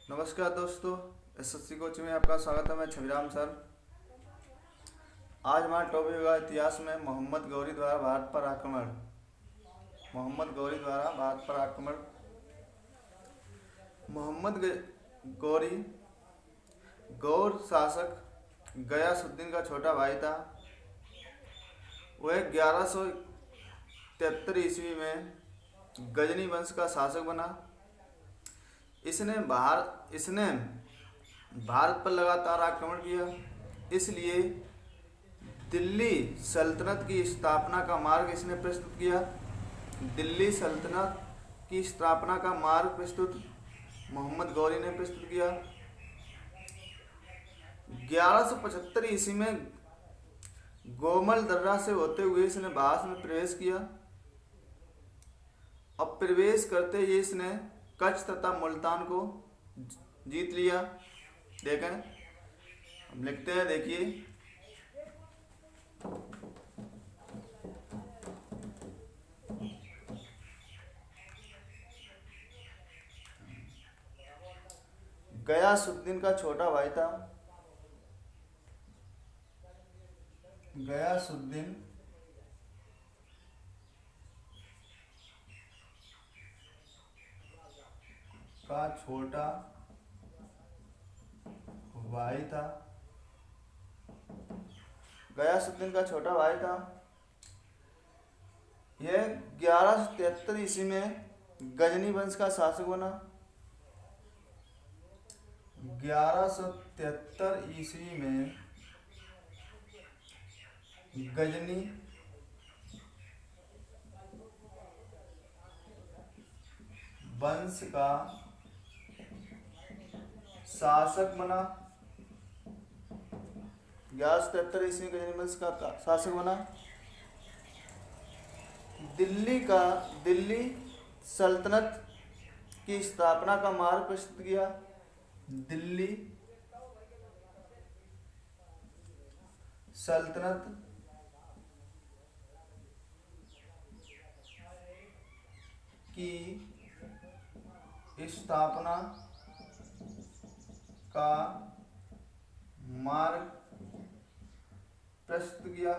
नमस्कार दोस्तों, SSC coach में आपका स्वागत है। मैं छविराम सर। आज हमारा टॉपिक होगा इतिहास में मोहम्मद गौरी द्वारा भारत पर आक्रमण। मोहम्मद गौरी द्वारा भारत पर आक्रमण। गौरी गौर शासक गयासुद्दीन का छोटा भाई था। वह 1173 ईस्वी में गजनी वंश का शासक बना। इसने भारत पर लगातार आक्रमण किया, इसलिए दिल्ली सल्तनत की स्थापना का मार्ग इसने प्रस्तुत किया। दिल्ली सल्तनत की स्थापना का मार्ग प्रस्तुत मोहम्मद गौरी ने प्रस्तुत किया। 1175 ईस्वी में गोमल दर्रा से होते हुए इसने भारत में प्रवेश किया। अब प्रवेश करते ही इसने कच्छ तथा मुल्तान को जीत लिया। देखें, हम लिखते हैं, देखिए। गयासुद्दीन का छोटा भाई था। गयासुद्दीन का छोटा भाई था। गयासुद्दीन का छोटा भाई था। यह 1173 ईस्वी में गजनी वंश का शासक बना। 1173 ईस्वी में गजनी वंश का शासक बना। 1173 ईस्वी में गजनी वंश का शासक बना। दिल्ली सल्तनत की स्थापना का मार्ग प्रस्तुत किया। दिल्ली सल्तनत की स्थापना का मार्ग प्रस्तुत किया।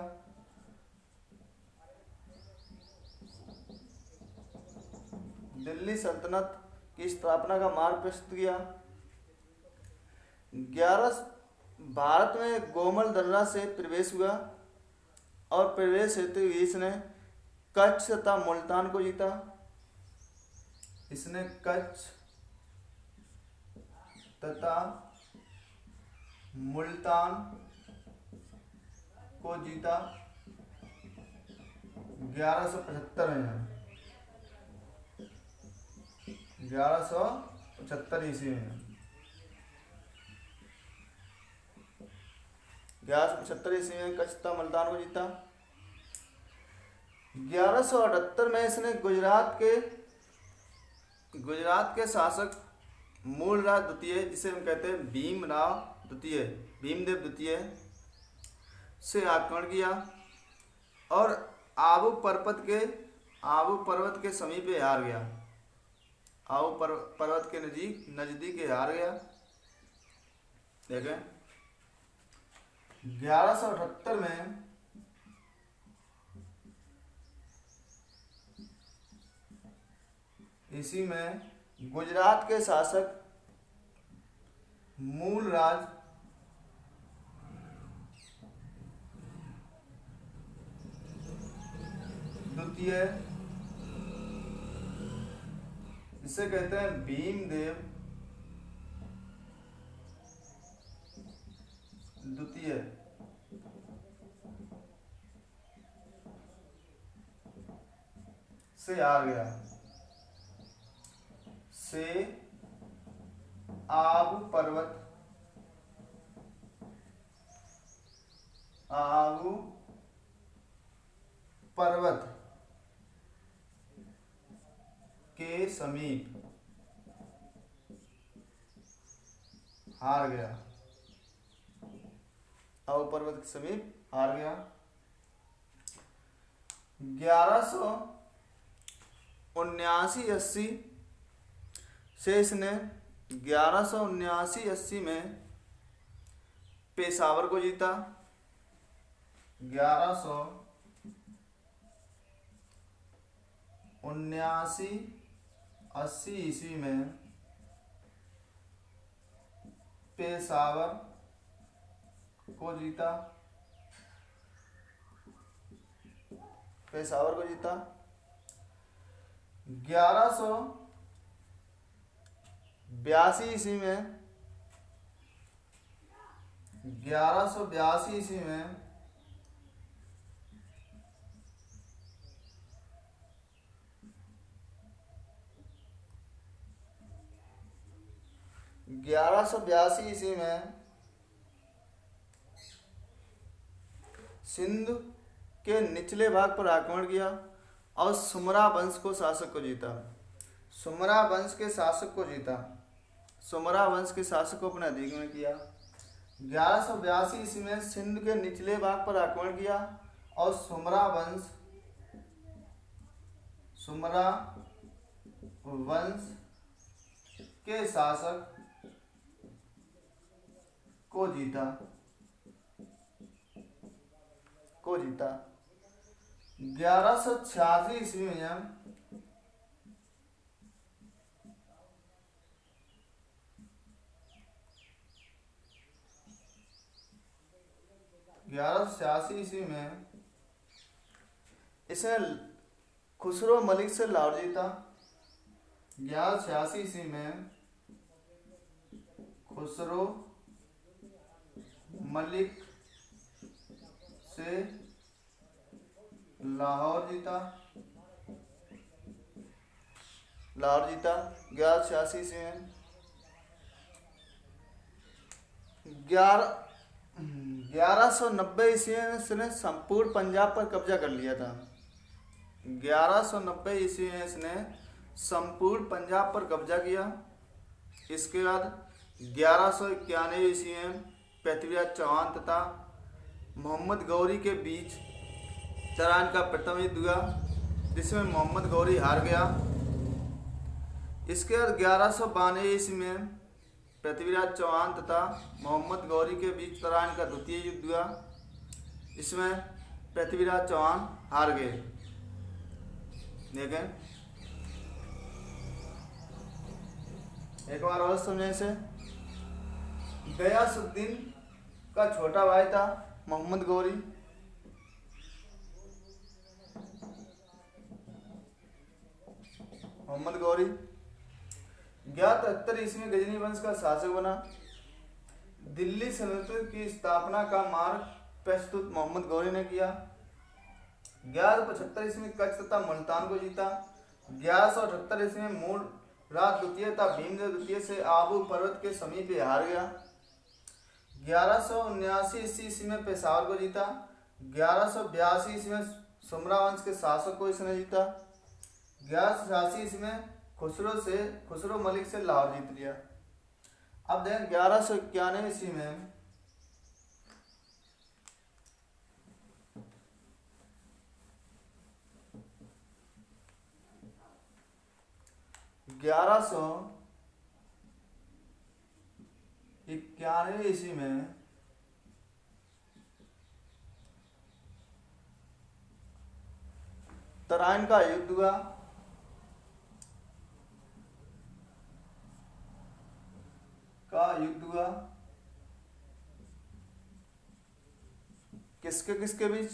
दिल्ली सल्तनत की स्थापना का मार्ग प्रस्तुत किया। 11 भारत में गोमल दर्रा से प्रवेश हुआ और प्रवेश हेतु इसने कच्छ तथा मुल्तान को जीता। इसने कच्छ तथा मुल्तान को जीता 1175 में। 1175 ईस्वी में 1175 ईस्वी में कच्छ तथा मुल्तान को जीता। 1178 में इसने गुजरात के शासक मूलराज द्वितीय, जिसे हम कहते हैं भीमदेव द्वितीय, से आक्रमण किया और आबू पर्वत के समीप हार गया। आबू पर्वत के नजदीक हार गया। देखें, 1178 में इसी में गुजरात के शासक मूलराज द्वितीय, जिसे कहते हैं भीमदेव द्वितीय, से हार गया। से आबू पर्वत के समीप हार गया। आबू पर्वत के समीप हार गया। 1179-80 से इसने 1179-80 में पेशावर को जीता। 1179-80 ईस्वी में पेशावर को जीता। पेशावर को जीता। 1182 ईस्वी में 1182 ईस्वी में 1182 ईस्वी में सिंध के निचले भाग पर आक्रमण किया और सुमरा वंश को शासक को जीता। सुमरा वंश के शासक को जीता। सुमरा वंश के शासक को अपने अधीन में किया। 1182 ईस्वी में सिंध के निचले भाग पर आक्रमण किया और सुमरा वंश के शासक को जीता। 1186 ईस्वी में 1186 ईस्वी में इसने खुसरो मलिक से लाहौर जीता। 1186 ईस्वी में खुसरो मलिक से लाहौर जीता। 1186 ईस्वी में 1190 ईस्वी में इसने संपूर्ण पंजाब पर कब्जा कर लिया था। 1190 ईस्वी में इसने संपूर्ण पंजाब पर कब्जा किया। इसके बाद 1191 ईस्वी में पृथ्वीराज चौहान तथा मोहम्मद गौरी के बीच तराइन का प्रथम युद्ध हुआ, जिसमें मोहम्मद गौरी हार गया। इसके बाद 1192 ईस्वी में पृथ्वीराज चौहान तथा मोहम्मद गौरी के बीच तराइन का द्वितीय युद्ध हुआ, इसमें पृथ्वीराज चौहान हार गए। देखें एक बार और समझें इसे। गयासुद्दीन का छोटा भाई था मोहम्मद गौरी। मोहम्मद गौरी 1173 ईस्वी में गजनी वंश का शासक बना। दिल्ली सल्तनत की स्थापना का मार्ग प्रस्तुत मोहम्मद गौरी ने किया। 1175 ईस्वी में कच्छ तथा मुल्तान को जीता। 1178 ईस्वी में मूल राज द्वितीय तथा भीमदेव द्वितीय से आबू पर्वत के समीप हार गया। 1179 ईस्वी में पेशावर को जीता। 1182 ईस्वी में सुमरा वंश के शासक को इसने जीता। 1186 ईस्वी में खुसरो मलिक से लाहौर जीत लिया। अब देखें 1191 ईस्वी में 1191 ईस्वी में तराइन का युद्ध हुआ। किसके बीच?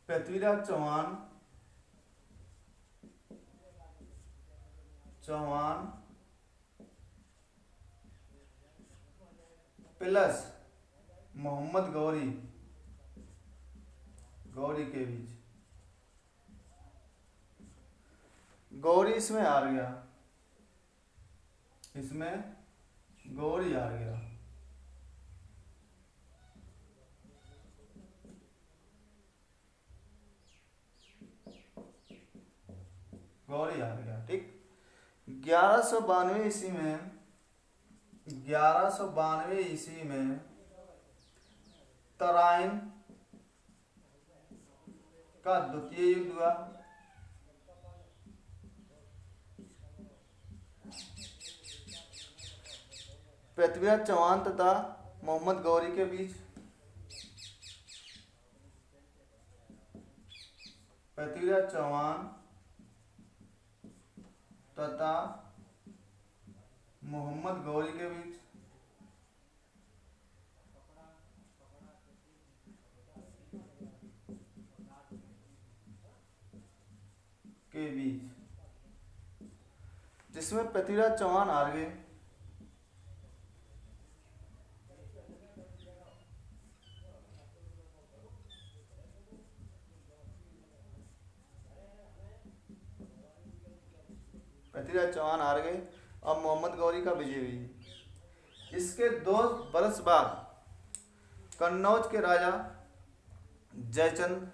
पृथ्वीराज चौहान प्लस मोहम्मद गौरी के बीच। गौरी इसमें हार गया। गौरी हार गया। ठीक। 1192 ईस्वी में तराइन का द्वितीय युद्ध हुआ। पृथ्वीराज चौहान तथा मोहम्मद गौरी के बीच। पृथ्वीराज चौहान तथा मोहम्मद गौरी के बीच। जिसमें पृथ्वीराज चौहान हार गए। पृथ्वीराज चौहान हार गए और मोहम्मद गौरी का विजय हुई। इसके 2 वर्ष बाद कन्नौज के राजा जयचंद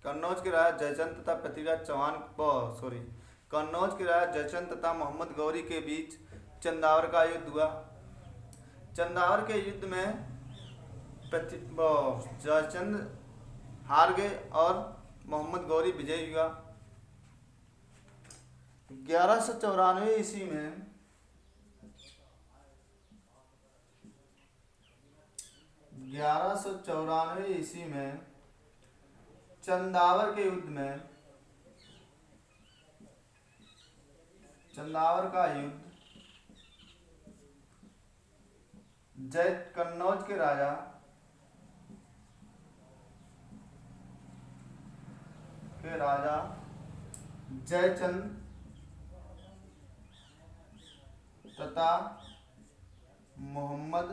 तथा पृथ्वीराज चौहान कन्नौज के राजा जयचंद तथा मोहम्मद गौरी के बीच चंदावर का युद्ध हुआ। चंदावर के युद्ध में जयचंद हार गए और मोहम्मद गौरी विजयी हुआ। 1194 ईस्वी में चंदावर के युद्ध में चंदावर का युद्ध कन्नौज के राजा जयचंद तथा मोहम्मद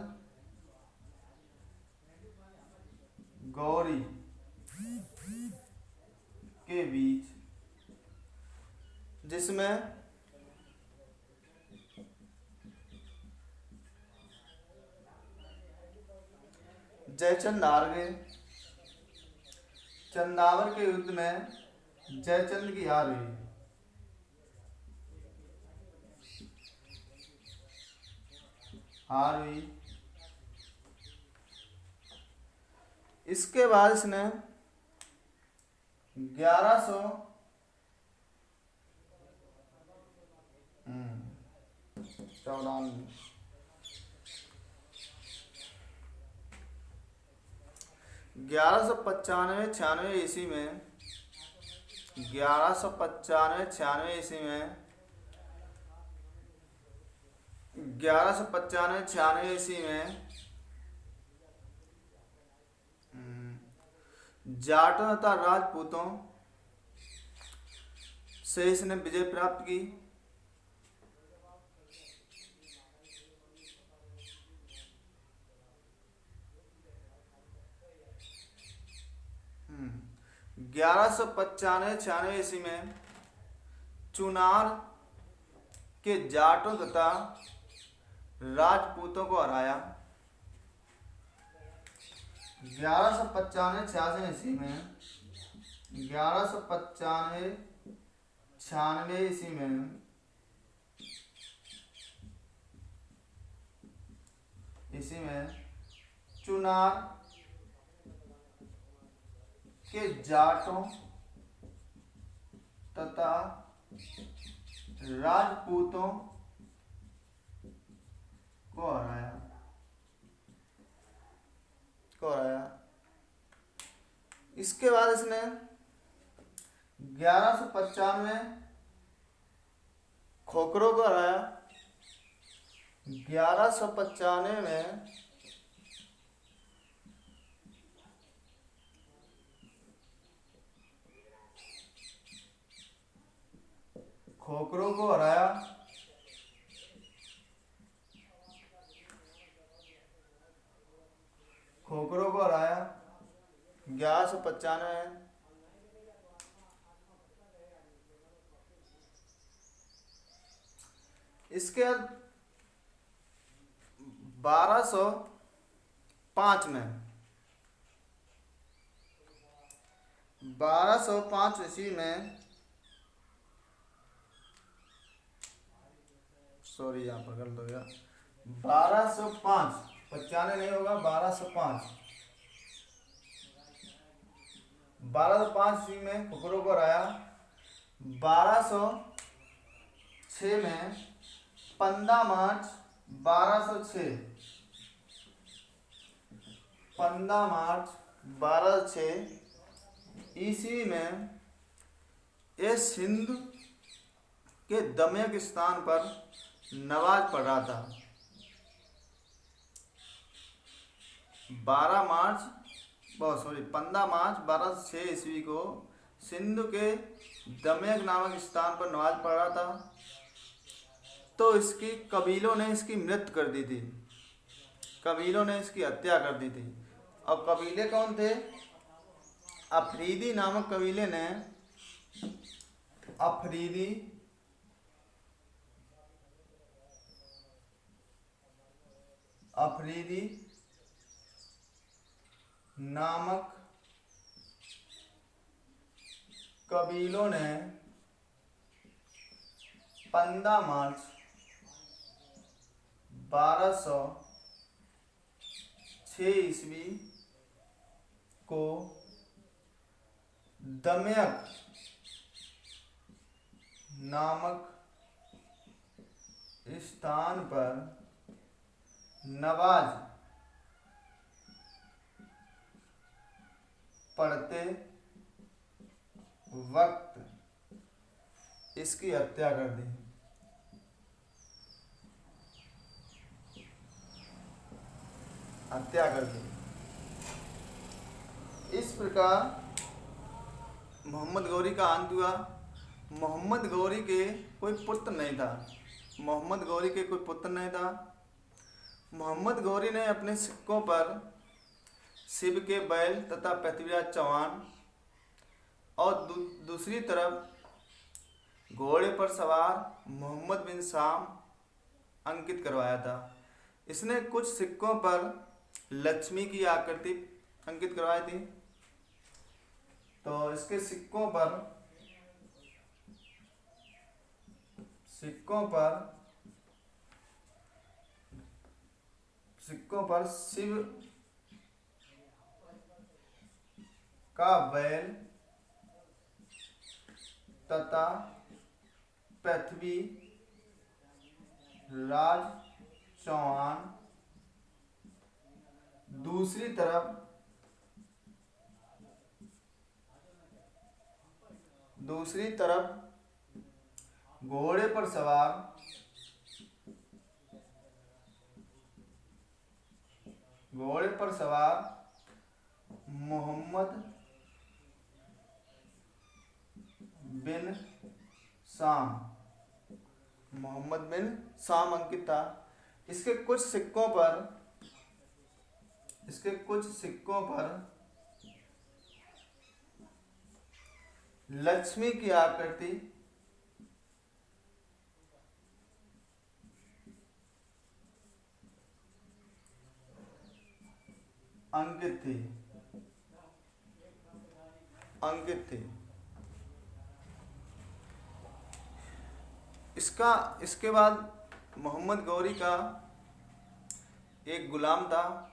गौरी के बीच, जिसमें जयचंद हार गए। चंदावर के युद्ध में जयचंद की हार हुई। इसके बाद इसने 1195-96 ईस्वी में 1195-96 ईस्वी में जाटों तथा राजपूतों से इसने विजय प्राप्त की। ग्यारह सौ 95-96 ईस्वी में चुनार के जाटों तथा राजपूतों को हराया। 1195-96 ईस्वी में 1195-96 ईस्वी में चुनार के जाटों तथा राजपूतों को हराया। इसके बाद इसने 1195 में खोखरों को हराया। 1195 में खोखरों को हराया। 1195 में इसके 1205 में 1205 ईस्वी में यहाँ पर गलत हो गया। 1205 95 नहीं होगा, 1205 ईस्वी में खोखरों को हराया। 1206 में 15 मार्च 1206 15 मार्च 1206 ईस्वी में ये सिंध के दमयक स्थान पर नमाज पढ़ रहा था। 15 मार्च 1206 ईस्वी को सिंधु के दमयक नामक स्थान पर नमाज पढ़ रहा था, तो इसकी कबीलों ने इसकी मृत्यु कर दी थी, कबीलों ने इसकी हत्या कर दी थी। अब कबीले कौन थे? अफरीदी नामक कबीले ने अफरीदी नामक कबीलों ने 15 मार्च 1206 ईस्वी को दमयक नामक स्थान पर नमाज पढ़ते वक्त इसकी हत्या कर दी। इस प्रकार मोहम्मद गौरी का अंत हुआ। मोहम्मद गौरी के कोई पुत्र नहीं था। मोहम्मद गौरी ने अपने सिक्कों पर शिव के बैल तथा पृथ्वीराज चौहान और दूसरी तरफ घोड़े पर सवार मोहम्मद बिन शाम अंकित करवाया था। इसने कुछ सिक्कों पर लक्ष्मी की आकृति अंकित करवाई थी। तो इसके सिक्कों पर शिव का बैल तथा पृथ्वी राज चौहान, दूसरी तरफ घोड़े पर सवार मोहम्मद बिन शाम अंकित था। इसके कुछ सिक्कों पर लक्ष्मी की आकृति अंकित थी। इसके बाद मोहम्मद गौरी का एक गुलाम था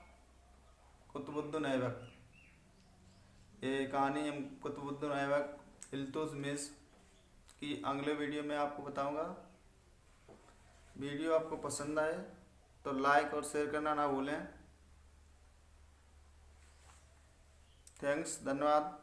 कुतुबुद्दीन ऐबक। ये कहानी हम कुतुबुद्दीन ऐबक इल्तुतमिश की अगले वीडियो में आपको बताऊंगा। वीडियो आपको पसंद आए तो लाइक और शेयर करना ना भूलें। थैंक्स, धन्यवाद।